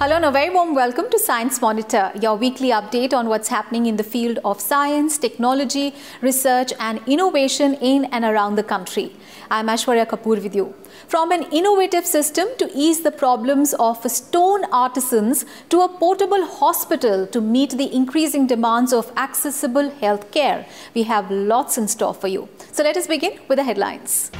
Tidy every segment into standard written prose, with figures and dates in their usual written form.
Hello and a very warm welcome to Science Monitor, your weekly update on what's happening in the field of science, technology, research and innovation in and around the country. I'm Aishwarya Kapoor with you. From an innovative system to ease the problems of stone artisans to a portable hospital to meet the increasing demands of accessible health care, we have lots in store for you. So let us begin with the headlines.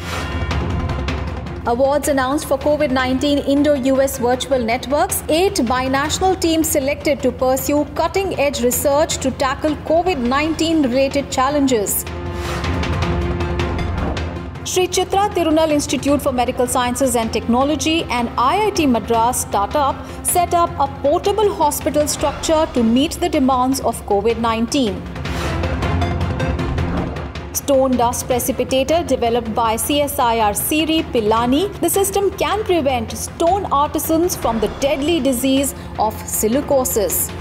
Awards announced for COVID-19 Indo-US virtual networks. 8 binational teams selected to pursue cutting-edge research to tackle COVID-19 related challenges. Sri Chitra Tirunal Institute for Medical Sciences and Technology and IIT Madras startup set up a portable hospital structure to meet the demands of COVID-19. Stone dust precipitator developed by CSIR Siri Pillani. The system can prevent stone artisans from the deadly disease of silicosis.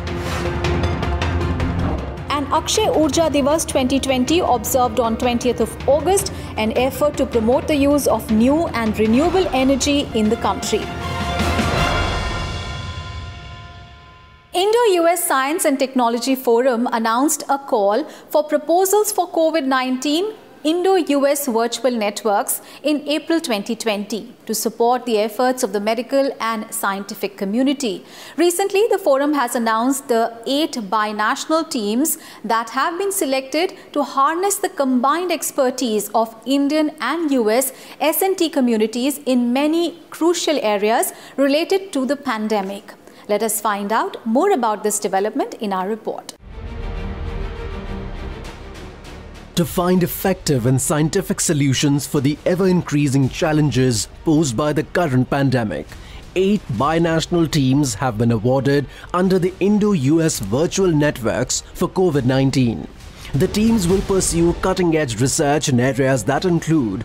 And Akshay Urja Diwas 2020 observed on 20th of August, an effort to promote the use of new and renewable energy in the country. Indo-US Science and Technology Forum announced a call for proposals for COVID-19 Indo-US virtual networks in April 2020 to support the efforts of the medical and scientific community. Recently, the forum has announced the 8 binational teams that have been selected to harness the combined expertise of Indian and US S&T communities in many crucial areas related to the pandemic. Let us find out more about this development in our report. To find effective and scientific solutions for the ever-increasing challenges posed by the current pandemic, 8 binational teams have been awarded under the Indo-US virtual networks for COVID-19. The teams will pursue cutting-edge research in areas that include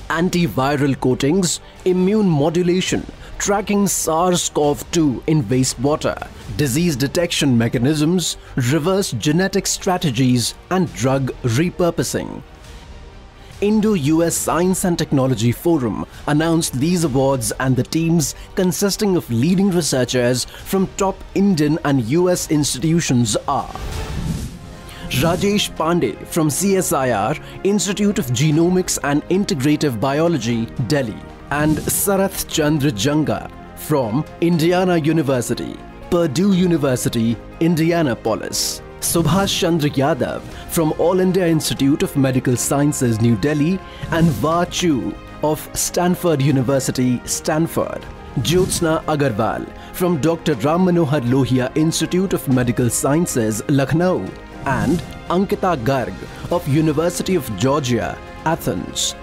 antiviral coatings, immune modulation, tracking SARS-CoV-2 in wastewater, disease detection mechanisms, reverse genetic strategies, and drug repurposing. Indo-US Science and Technology Forum announced these awards, and the teams consisting of leading researchers from top Indian and US institutions are Rajesh Pandey from CSIR, Institute of Genomics and Integrative Biology, Delhi, and Sarath Chandra Janga from Indiana University, Purdue University, Indianapolis, Subhash Chandra Yadav from All India Institute of Medical Sciences, New Delhi, and Va Chu of Stanford University, Stanford, Jyotsna Agarwal from Dr. Ram Manohar Lohia Institute of Medical Sciences, Lucknow, and Ankita Garg of University of Georgia, Athens,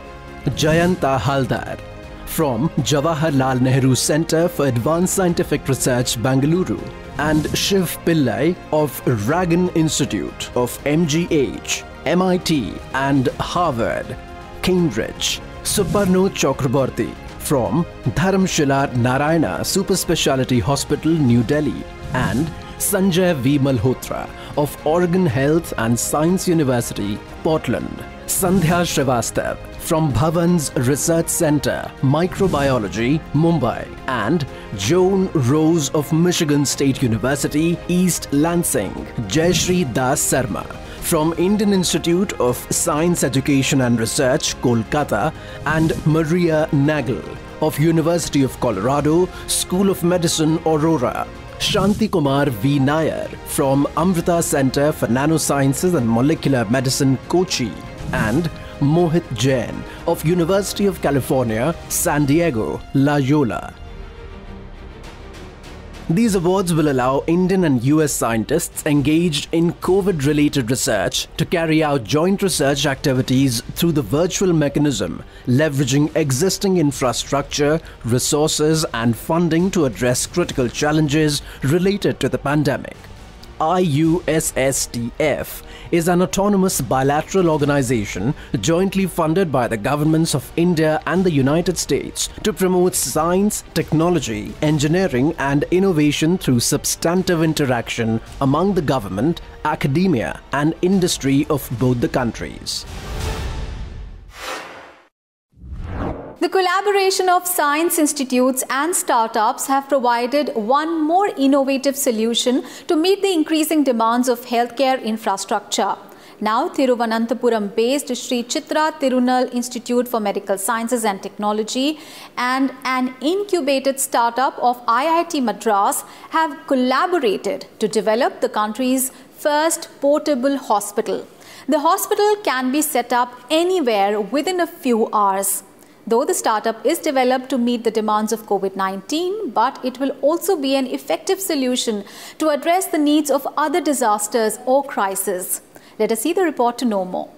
Jayanta Haldar from Jawaharlal Nehru Center for Advanced Scientific Research, Bangalore, and Shiv Pillai of Ragan Institute of MGH, MIT, and Harvard, Cambridge, Suparno Chakraborty from Dharamshila Narayana Super Speciality Hospital, New Delhi, and Sanjay V. Malhotra of Oregon Health and Science University, Portland, Sandhya Srivastav from Bhavan's Research Center, Microbiology, Mumbai, and Joan Rose of Michigan State University, East Lansing, Jayashree Das Sarma from Indian Institute of Science Education and Research, Kolkata, and Maria Nagel of University of Colorado, School of Medicine, Aurora, Shanti Kumar V. Nair from Amrita Center for Nanosciences and Molecular Medicine, Kochi, and Mohit Jain of University of California, San Diego, La Jolla. These awards will allow Indian and US scientists engaged in COVID-related research to carry out joint research activities through the virtual mechanism, leveraging existing infrastructure, resources, and funding to address critical challenges related to the pandemic. IUSSTF is an autonomous bilateral organization jointly funded by the governments of India and the United States to promote science, technology, engineering, and innovation through substantive interaction among the government, academia, and industry of both the countries. The collaboration of science institutes and startups have provided one more innovative solution to meet the increasing demands of healthcare infrastructure. Now, Thiruvananthapuram-based Sri Chitra Tirunal Institute for Medical Sciences and Technology and an incubated startup of IIT Madras have collaborated to develop the country's first portable hospital. The hospital can be set up anywhere within a few hours. Though the startup is developed to meet the demands of COVID-19, but it will also be an effective solution to address the needs of other disasters or crises. Let us see the report to know more.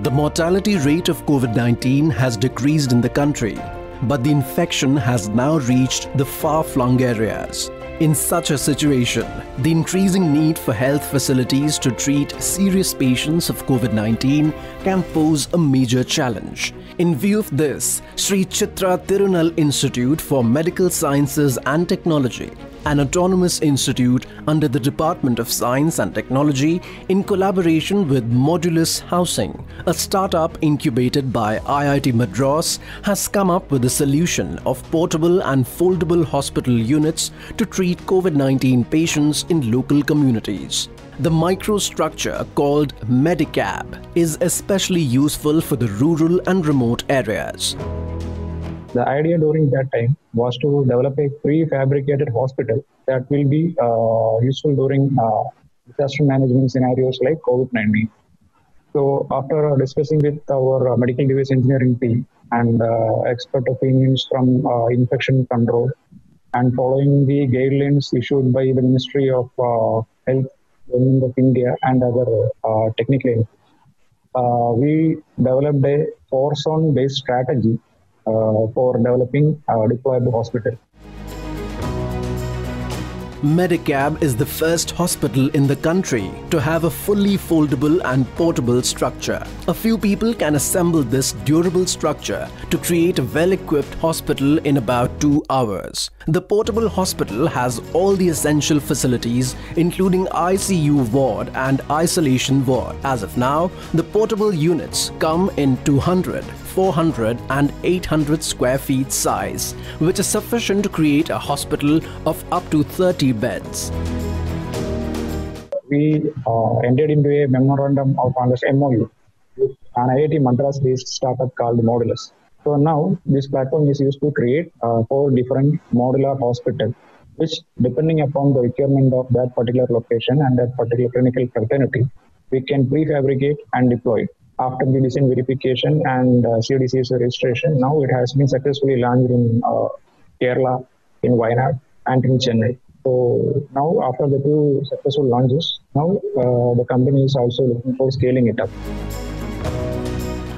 The mortality rate of COVID-19 has decreased in the country, but the infection has now reached the far-flung areas. In such a situation, the increasing need for health facilities to treat serious patients of COVID-19 can pose a major challenge. In view of this, Sri Chitra Tirunal Institute for Medical Sciences and Technology, an autonomous institute under the Department of Science and Technology, in collaboration with Modulus Housing, a startup incubated by IIT Madras, has come up with a solution of portable and foldable hospital units to treat COVID-19 patients in local communities. The microstructure called Medicab is especially useful for the rural and remote areas. The idea during that time was to develop a prefabricated hospital that will be useful during disaster management scenarios like COVID-19. So after discussing with our medical device engineering team and expert opinions from infection control and following the guidelines issued by the Ministry of Health, Government of India and other technical, we developed a 4-zone based strategy for developing a deployable hospital. Medicab is the first hospital in the country to have a fully foldable and portable structure. A few people can assemble this durable structure to create a well-equipped hospital in about 2 hours. The portable hospital has all the essential facilities, including ICU ward and isolation ward. As of now, the portable units come in 200, 400 and 800 square feet size, which is sufficient to create a hospital of up to 30 beds. We entered into a memorandum of understanding MOU with an IIT Madras-based startup called Modulus. So now this platform is used to create 4 different modular hospitals, which depending upon the requirement of that particular location and that particular clinical fraternity, we can prefabricate and deploy. After the design verification and CDCS registration, now it has been successfully launched in Kerala, in Wayanad and in Chennai. So now after the 2 successful launches, now the company is also looking for scaling it up.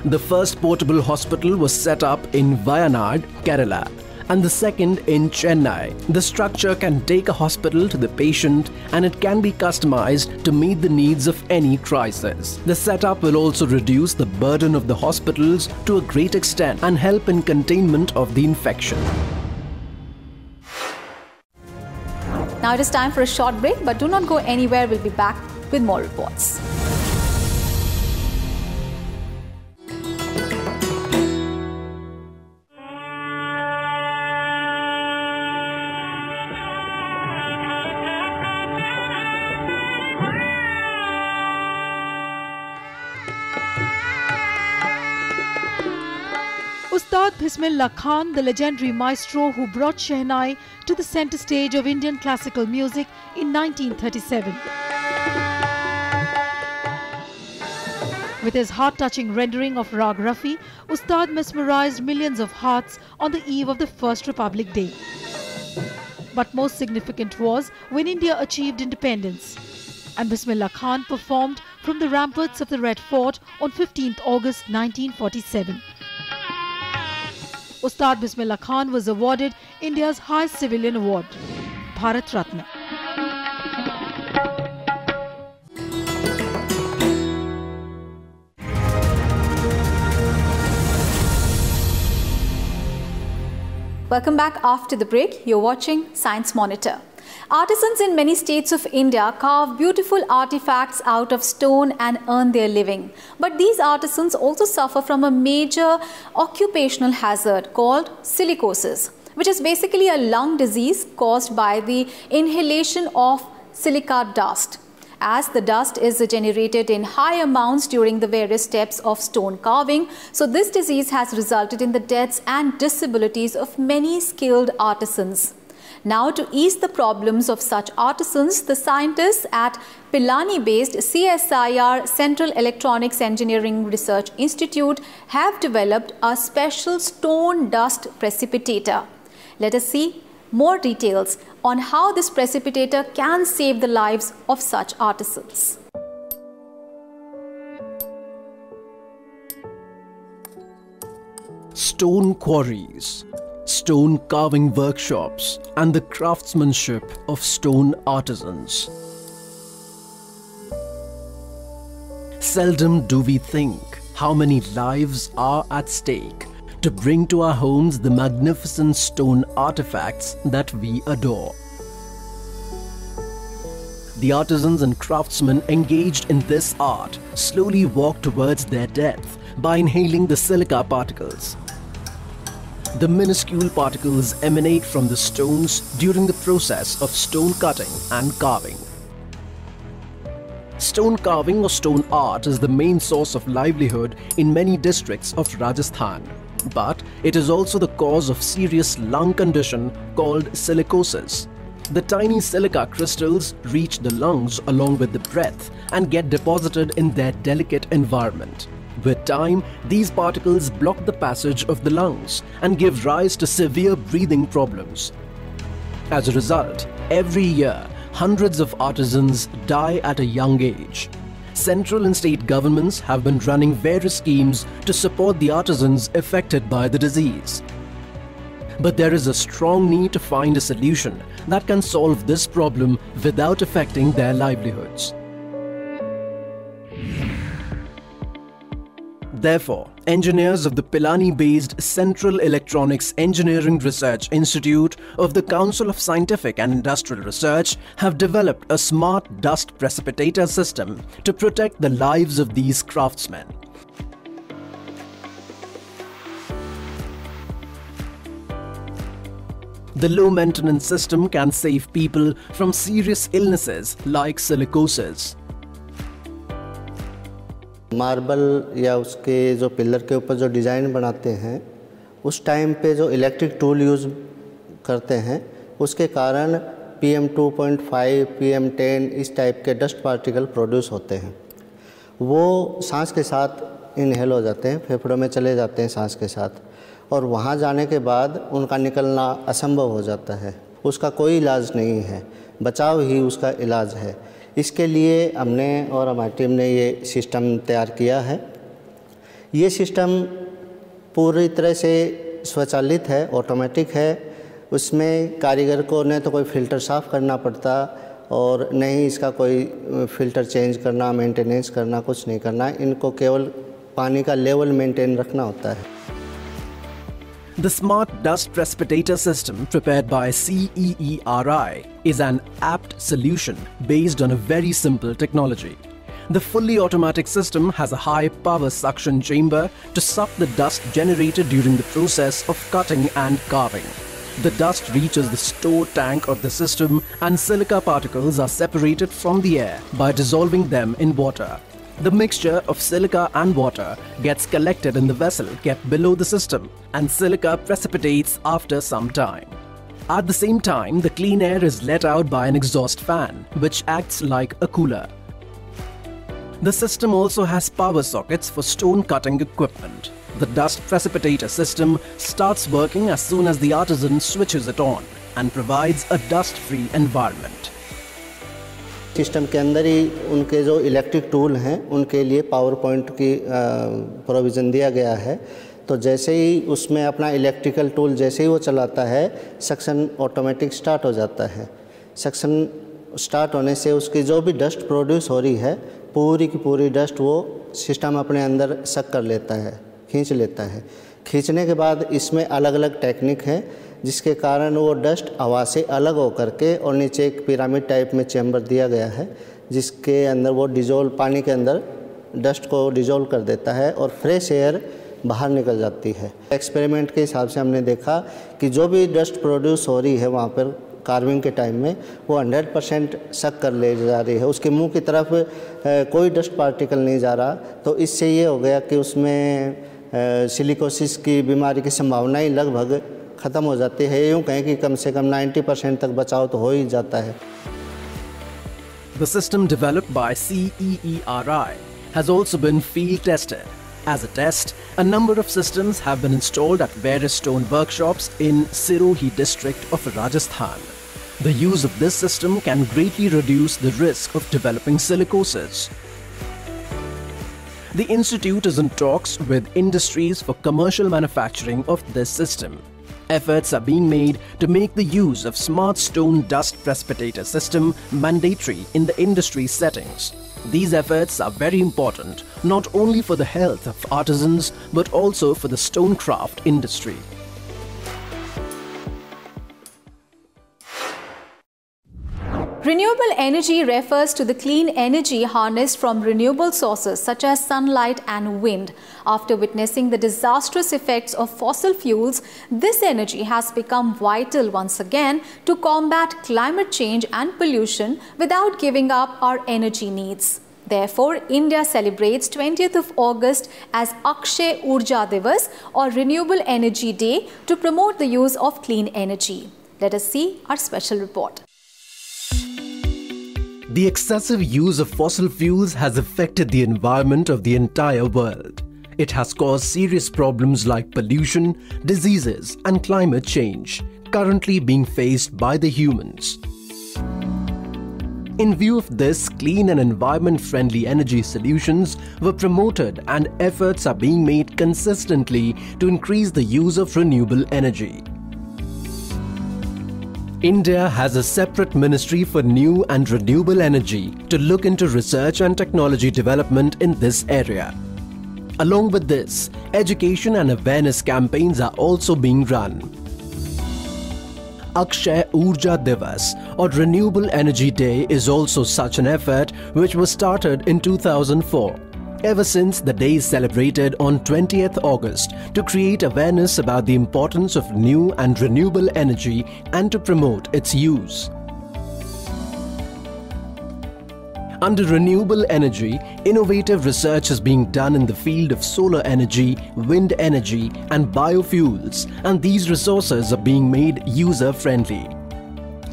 The first portable hospital was set up in Wayanad, Kerala, and the second in Chennai. The structure can take a hospital to the patient and it can be customized to meet the needs of any crisis. The setup will also reduce the burden of the hospitals to a great extent and help in containment of the infection. Now it is time for a short break, but do not go anywhere. We'll be back with more reports. Bismillah Khan, the legendary maestro who brought Shehnai to the center stage of Indian classical music in 1937. With his heart-touching rendering of Rag Rafi, Ustad mesmerized millions of hearts on the eve of the First Republic Day. But most significant was when India achieved independence, and Bismillah Khan performed from the ramparts of the Red Fort on 15th August 1947. Ustad Bismillah Khan was awarded India's highest civilian award, Bharat Ratna. Welcome back after the break. You're watching Science Monitor. Artisans in many states of India carve beautiful artifacts out of stone and earn their living. But these artisans also suffer from a major occupational hazard called silicosis, which is basically a lung disease caused by the inhalation of silica dust. As the dust is generated in high amounts during the various steps of stone carving, so this disease has resulted in the deaths and disabilities of many skilled artisans. Now, to ease the problems of such artisans, the scientists at Pilani-based CSIR Central Electronics Engineering Research Institute have developed a special stone dust precipitator. Let us see more details on how this precipitator can save the lives of such artisans. Stone quarries, stone carving workshops, and the craftsmanship of stone artisans. Seldom do we think how many lives are at stake to bring to our homes the magnificent stone artifacts that we adore. The artisans and craftsmen engaged in this art slowly walk towards their death by inhaling the silica particles. The minuscule particles emanate from the stones during the process of stone cutting and carving. Stone carving or stone art is the main source of livelihood in many districts of Rajasthan. But it is also the cause of serious lung condition called silicosis. The tiny silica crystals reach the lungs along with the breath and get deposited in their delicate environment. With time, these particles block the passage of the lungs and give rise to severe breathing problems. As a result, every year, hundreds of artisans die at a young age. Central and state governments have been running various schemes to support the artisans affected by the disease. But there is a strong need to find a solution that can solve this problem without affecting their livelihoods. Therefore, engineers of the Pilani-based Central Electronics Engineering Research Institute of the Council of Scientific and Industrial Research have developed a smart dust precipitator system to protect the lives of these craftsmen. The low-maintenance system can save people from serious illnesses like silicosis. Marble या उसके जो pillar के ऊपर जो design बनाते हैं उस time पे जो इलेक्ट्रिक टूल यूज़ करते हैं उसके कारण PM 2.5, PM 10 इस टाइप के डस्ट पार्टिकल प्रोड्यूस होते हैं। वो सांस के साथ इनहेल हो जाते हैं, फेफड़ों में चले जाते हैं सांस के साथ, और वहाँ जाने के बाद उनका निकलना असंभव हो जाता है। उसका कोई इलाज नहीं है, बचाव ही उसका इलाज है। इसके लिए हमने और हमारी टीम ने ये सिस्टम तैयार किया है। ये सिस्टम पूरी तरह से स्वचालित है, ऑटोमेटिक है। उसमें कारीगर को न तो कोई फ़िल्टर साफ़ करना पड़ता और न ही इसका कोई फ़िल्टर चेंज करना, मेंटेनेंस करना, कुछ नहीं करना। इनको केवल पानी का लेवल मेंटेन रखना होता है। The smart dust precipitator system prepared by CEERI is an apt solution based on a very simple technology. The fully automatic system has a high power suction chamber to suck the dust generated during the process of cutting and carving. The dust reaches the store tank of the system and silica particles are separated from the air by dissolving them in water. The mixture of silica and water gets collected in the vessel kept below the system, and silica precipitates after some time. At the same time, the clean air is let out by an exhaust fan, which acts like a cooler. The system also has power sockets for stone cutting equipment. The dust precipitator system starts working as soon as the artisan switches it on and provides a dust-free environment. System के अंदर ही उनके जो electric tool हैं उनके लिए power point की provision दिया गया है। तो जैसे ही उसमें अपना इलेक्ट्रिकल टूल जैसे ही वो चलाता है, सक्शन ऑटोमेटिक स्टार्ट हो जाता है। सक्शन स्टार्ट होने से उसकी जो भी डस्ट प्रोड्यूस हो रही है, पूरी की पूरी डस्ट वो सिस्टम अपने अंदर सक कर लेता है, खींच लेता है। खींचने के बाद इसमें अलग अलग टेक्निक है। जिसके कारण वो डस्ट हवा से अलग हो करके और नीचे एक पिरामिड टाइप में चैम्बर दिया गया है, जिसके अंदर वो डिजोल्व पानी के अंदर डस्ट को डिजोल्व कर देता है और फ्रेश एयर बाहर निकल जाती है। एक्सपेरिमेंट के हिसाब से हमने देखा कि जो भी डस्ट प्रोड्यूस हो रही है वहाँ पर कार्विंग के टाइम में, वो 100% सक कर ले जा रही है, उसके मुंह की तरफ कोई डस्ट पार्टिकल नहीं जा रहा। तो इससे ये हो गया कि उसमें सिलिकोसिस की बीमारी की संभावना ही लगभग ख़त्म हो जाती है। यूँ कहें कि कम से कम 90% तक बचाव तो हो ही जाता है। The system developed by CEERI has also been field tested. As a test, a number of systems have been installed at various stone workshops in Sirohi district of Rajasthan. The use of this system can greatly reduce the risk of developing silicosis. The institute is in talks with industries for commercial manufacturing of this system. Efforts are being made to make the use of smart stone dust precipitator system mandatory in the industry settings. These efforts are very important not only for the health of artisans but also for the stonecraft industry. Renewable energy refers to the clean energy harnessed from renewable sources such as sunlight and wind. After witnessing the disastrous effects of fossil fuels, this energy has become vital once again to combat climate change and pollution without giving up our energy needs. Therefore, India celebrates 20th of August as Akshay Urja Diwas or Renewable Energy Day to promote the use of clean energy. Let us see our special report. The excessive use of fossil fuels has affected the environment of the entire world. It has caused serious problems like pollution, diseases, and climate change, currently being faced by the humans. In view of this, clean and environment-friendly energy solutions were promoted and efforts are being made consistently to increase the use of renewable energy. India has a separate ministry for new and renewable energy to look into research and technology development in this area. Along with this, education and awareness campaigns are also being run. Akshay Urja Diwas or Renewable Energy Day is also such an effort which was started in 2004. Ever since, the day is celebrated on 20th August to create awareness about the importance of new and renewable energy and to promote its use. Under renewable energy, innovative research is being done in the field of solar energy, wind energy, and biofuels, and these resources are being made user-friendly.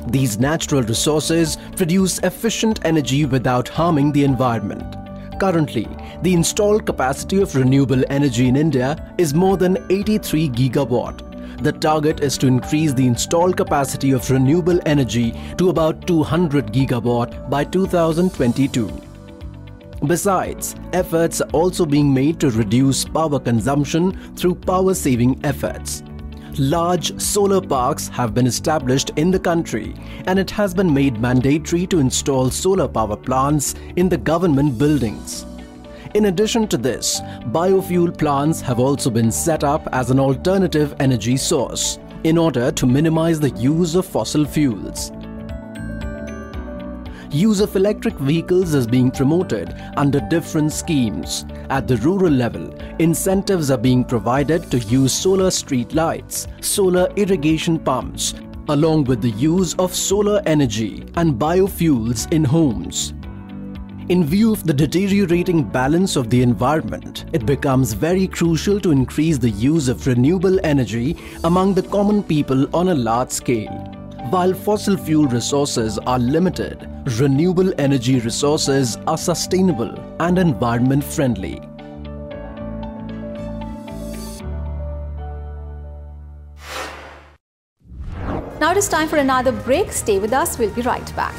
These natural resources produce efficient energy without harming the environment. Currently, the installed capacity of renewable energy in India is more than 83 gigawatt. The target is to increase the installed capacity of renewable energy to about 200 gigawatt by 2022. Besides, efforts are also being made to reduce power consumption through power-saving efforts. Large solar parks have been established in the country, and it has been made mandatory to install solar power plants in the government buildings. In addition to this, biofuel plants have also been set up as an alternative energy source in order to minimize the use of fossil fuels. Use of electric vehicles is being promoted under different schemes. At the rural level, incentives are being provided to use solar street lights, solar irrigation pumps, along with the use of solar energy and biofuels in homes. In view of the deteriorating balance of the environment, it becomes very crucial to increase the use of renewable energy among the common people on a large scale. While fossil fuel resources are limited, renewable energy resources are sustainable and environment friendly. Now it is time for another break. Stay with us. We'll be right back.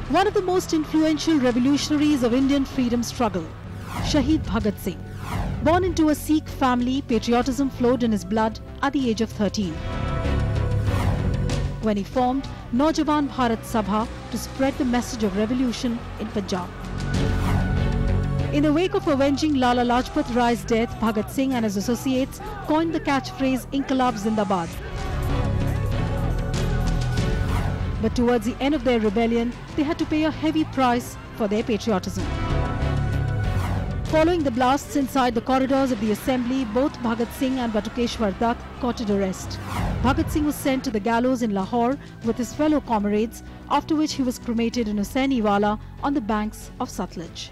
One of the most influential revolutionaries of Indian freedom struggle, Shaheed Bhagat Singh. Born into a Sikh family, patriotism flowed in his blood at the age of 13. When he formed Naujawan Bharat Sabha to spread the message of revolution in Punjab. In the wake of avenging Lala Lajpat Rai's death, Bhagat Singh and his associates coined the catchphrase Inqilab Zindabad. But towards the end of their rebellion, they had to pay a heavy price for their patriotism. Following the blasts inside the corridors of the assembly, both Bhagat Singh and Batukeshwar Dutt courted arrest. Bhagat Singh was sent to the gallows in Lahore with his fellow comrades, after which he was cremated in Husainiwala on the banks of Satluj.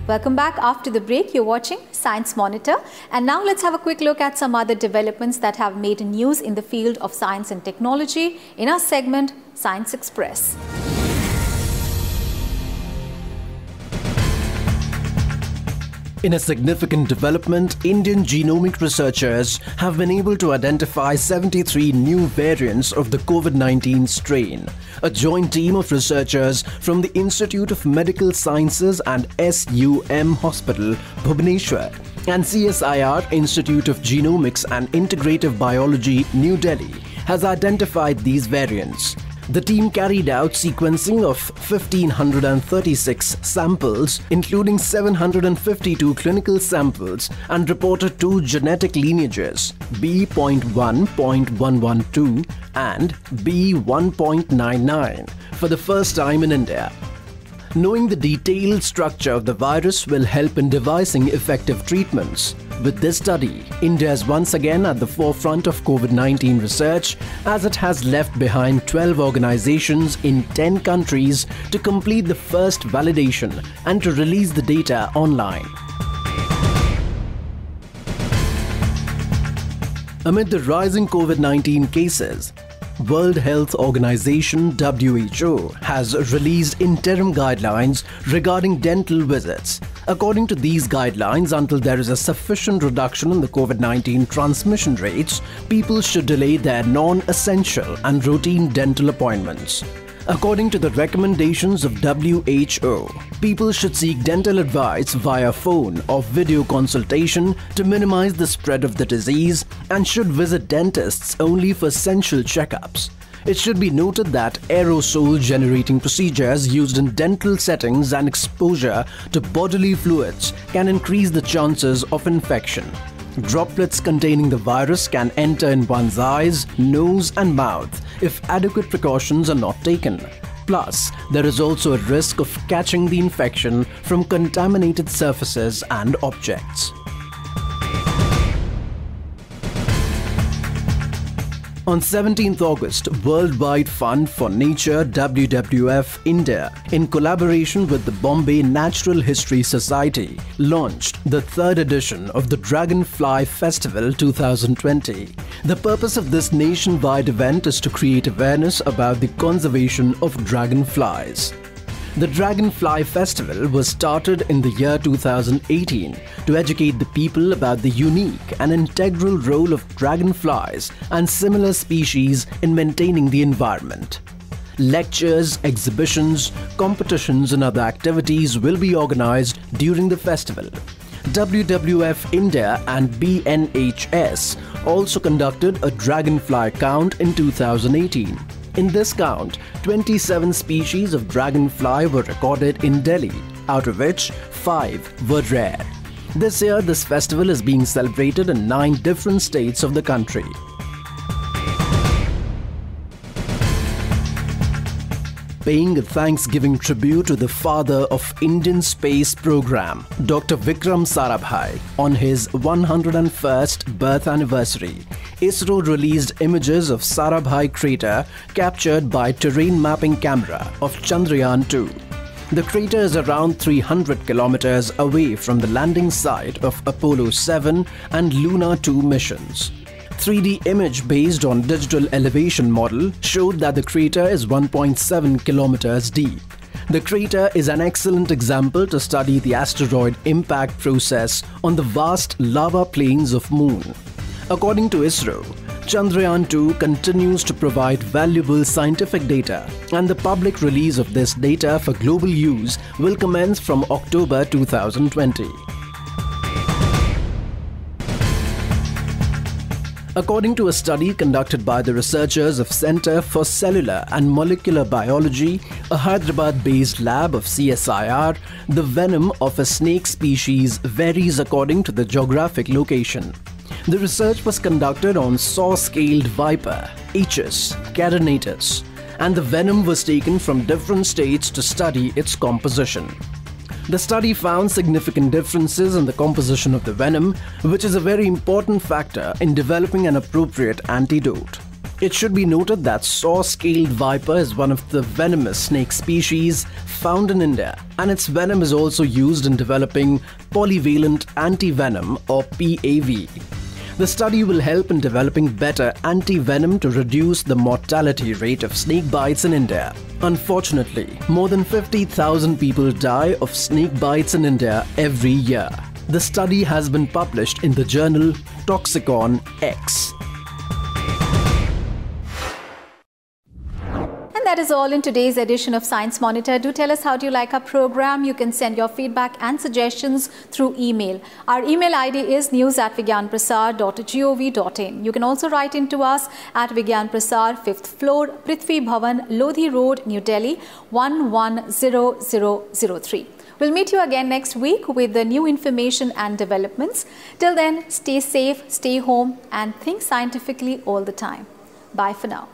Welcome back. After the break, you're watching Science Monitor. And now let's have a quick look at some other developments that have made news in the field of science and technology in our segment, Science Express. In a significant development, Indian genomic researchers have been able to identify 73 new variants of the COVID-19 strain. A joint team of researchers from the Institute of Medical Sciences and SUM Hospital, Bhubaneswar, and CSIR Institute of Genomics and Integrative Biology, New Delhi, has identified these variants. The team carried out sequencing of 1,536 samples, including 752 clinical samples, and reported 2 genetic lineages, B.1.112 and B.1.99, for the first time in India. Knowing the detailed structure of the virus will help in devising effective treatments. With this study, India is once again at the forefront of COVID-19 research, as it has left behind 12 organizations in 10 countries to complete the first validation and to release the data online. Amid the rising COVID-19 cases, World Health Organization (WHO) has released interim guidelines regarding dental visits. According to these guidelines, until there is a sufficient reduction in the COVID-19 transmission rates, people should delay their non-essential and routine dental appointments. According to the recommendations of WHO, people should seek dental advice via phone or video consultation to minimize the spread of the disease and should visit dentists only for essential checkups. It should be noted that aerosol-generating procedures used in dental settings and exposure to bodily fluids can increase the chances of infection. Droplets containing the virus can enter in one's eyes, nose and mouth if adequate precautions are not taken. Plus, there is also a risk of catching the infection from contaminated surfaces and objects. On 17th August, Worldwide Fund for Nature WWF India, in collaboration with the Bombay Natural History Society, launched the 3rd edition of the Dragonfly Festival 2020. The purpose of this nationwide event is to create awareness about the conservation of dragonflies. The Dragonfly Festival was started in the year 2018 to educate the people about the unique and integral role of dragonflies and similar species in maintaining the environment. Lectures, exhibitions, competitions and other activities will be organized during the festival. WWF India and BNHS also conducted a dragonfly count in 2018. In this count, 27 species of dragonfly were recorded in Delhi, out of which 5 were rare. This year, this festival is being celebrated in 9 different states of the country. Paying a Thanksgiving tribute to the father of Indian space program, Dr. Vikram Sarabhai, on his 101st birth anniversary, ISRO released images of Sarabhai Crater captured by terrain mapping camera of Chandrayaan-2. The crater is around 300 kilometers away from the landing site of Apollo 7 and Luna 2 missions. 3D image based on digital elevation model showed that the crater is 1.7 kilometers deep. The crater is an excellent example to study the asteroid impact process on the vast lava plains of Moon. According to ISRO, Chandrayaan-2 continues to provide valuable scientific data, and the public release of this data for global use will commence from October 2020. According to a study conducted by the researchers of Center for Cellular and Molecular Biology, a Hyderabad-based lab of CSIR, the venom of a snake species varies according to the geographic location. The research was conducted on saw-scaled viper, Aechis carinatus, and the venom was taken from different states to study its composition. The study found significant differences in the composition of the venom, which is a very important factor in developing an appropriate antidote. It should be noted that saw-scaled viper is one of the venomous snake species found in India, and its venom is also used in developing polyvalent antivenom or PAV. The study will help in developing better anti-venom to reduce the mortality rate of snake bites in India. Unfortunately, more than 50,000 people die of snake bites in India every year. The study has been published in the journal Toxicon X. That is all in today's edition of Science Monitor. Do tell us how do you like our program. You can send your feedback and suggestions through email. Our email ID is news@vigyanprasar.gov.in. You can also write into us at Vigyan Prasar, 5th floor, Prithvi Bhavan, Lodhi Road, New Delhi, 110003. We'll meet you again next week with the new information and developments. Till then, stay safe, stay home, and think scientifically all the time. Bye for now.